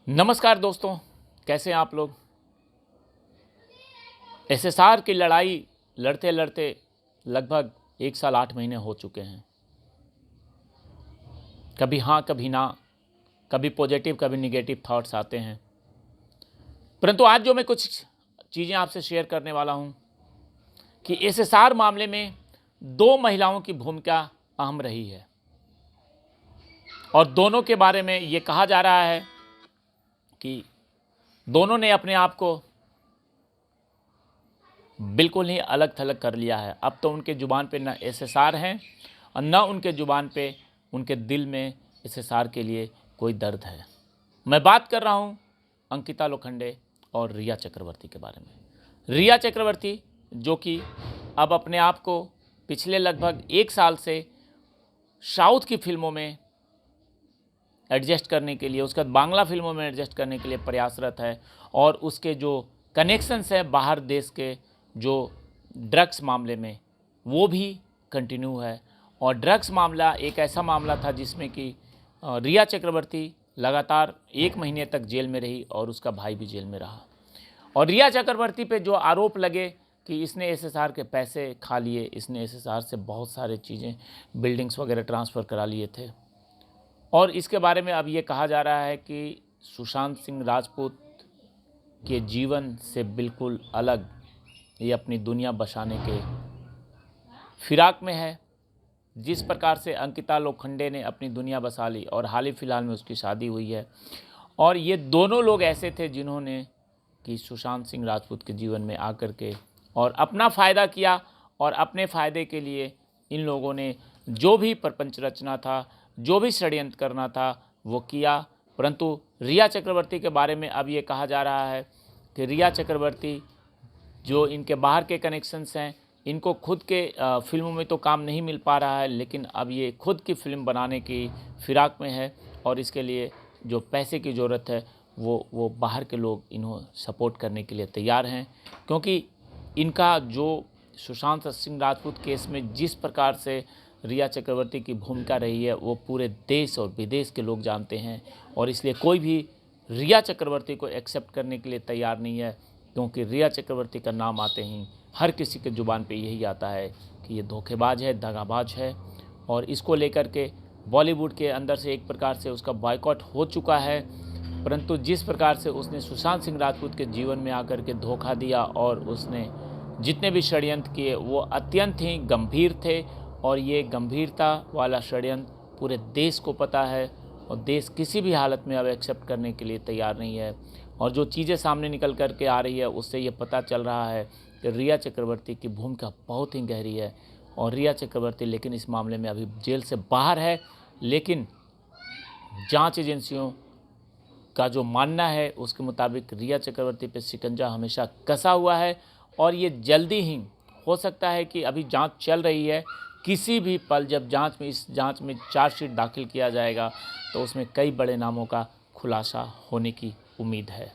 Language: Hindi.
नमस्कार दोस्तों, कैसे हैं आप लोग। एसएसआर की लड़ाई लड़ते लड़ते लगभग 1 साल 8 महीने हो चुके हैं। कभी हाँ कभी ना, कभी पॉजिटिव कभी निगेटिव थॉट्स आते हैं। परंतु आज जो मैं कुछ चीज़ें आपसे शेयर करने वाला हूं कि एसएसआर मामले में 2 महिलाओं की भूमिका अहम रही है और दोनों के बारे में ये कहा जा रहा है कि दोनों ने अपने आप को बिल्कुल ही अलग थलग कर लिया है। अब तो उनके ज़ुबान पे न एसएसआर हैं और न उनके ज़ुबान पे उनके दिल में एसएसआर के लिए कोई दर्द है। मैं बात कर रहा हूँ अंकिता लोखंडे और रिया चक्रवर्ती के बारे में। रिया चक्रवर्ती जो कि अब अपने आप को पिछले लगभग 1 साल से साउथ की फिल्मों में एडजस्ट करने के लिए, उसके बाद बांग्ला फिल्मों में एडजस्ट करने के लिए प्रयासरत है और उसके जो कनेक्शंस हैं बाहर देश के जो ड्रग्स मामले में वो भी कंटिन्यू है। और ड्रग्स मामला एक ऐसा मामला था जिसमें कि रिया चक्रवर्ती लगातार 1 महीने तक जेल में रही और उसका भाई भी जेल में रहा। और रिया चक्रवर्ती पे जो आरोप लगे कि इसने एसएसआर के पैसे खा लिए, इसने एसएसआर से बहुत सारे चीज़ें बिल्डिंग्स वगैरह ट्रांसफ़र करा लिए थे। और इसके बारे में अब ये कहा जा रहा है कि सुशांत सिंह राजपूत के जीवन से बिल्कुल अलग ये अपनी दुनिया बसाने के फिराक में है। जिस प्रकार से अंकिता लोखंडे ने अपनी दुनिया बसा ली और हाल ही फिलहाल में उसकी शादी हुई है, और ये दोनों लोग ऐसे थे जिन्होंने कि सुशांत सिंह राजपूत के जीवन में आकर के और अपना फ़ायदा किया और अपने फ़ायदे के लिए इन लोगों ने जो भी प्रपंच रचना था, जो भी षड्यंत्र करना था वो किया। परंतु रिया चक्रवर्ती के बारे में अब ये कहा जा रहा है कि रिया चक्रवर्ती जो इनके बाहर के कनेक्शंस हैं, इनको खुद के फिल्मों में तो काम नहीं मिल पा रहा है, लेकिन अब ये खुद की फिल्म बनाने की फिराक में है और इसके लिए जो पैसे की ज़रूरत है वो बाहर के लोग इन्हों सपोर्ट करने के लिए तैयार हैं। क्योंकि इनका जो सुशांत सिंह राजपूत केस में जिस प्रकार से रिया चक्रवर्ती की भूमिका रही है वो पूरे देश और विदेश के लोग जानते हैं, और इसलिए कोई भी रिया चक्रवर्ती को एक्सेप्ट करने के लिए तैयार नहीं है। क्योंकि रिया चक्रवर्ती का नाम आते ही हर किसी के ज़ुबान पे यही आता है कि ये धोखेबाज है, दगाबाज है। और इसको लेकर के बॉलीवुड के अंदर से एक प्रकार से उसका बॉयकॉट हो चुका है। परंतु जिस प्रकार से उसने सुशांत सिंह राजपूत के जीवन में आकर के धोखा दिया और उसने जितने भी षड्यंत्र किए वो अत्यंत ही गंभीर थे, और ये गंभीरता वाला षड्यंत्र पूरे देश को पता है और देश किसी भी हालत में अब एक्सेप्ट करने के लिए तैयार नहीं है। और जो चीज़ें सामने निकल कर के आ रही है उससे ये पता चल रहा है कि रिया चक्रवर्ती की भूमिका बहुत ही गहरी है। और रिया चक्रवर्ती लेकिन इस मामले में अभी जेल से बाहर है, लेकिन जांच एजेंसियों का जो मानना है उसके मुताबिक रिया चक्रवर्ती पे शिकंजा हमेशा कसा हुआ है और ये जल्दी ही हो सकता है कि अभी जांच चल रही है, किसी भी पल जब इस जांच में चार्जशीट दाखिल किया जाएगा तो उसमें कई बड़े नामों का खुलासा होने की उम्मीद है।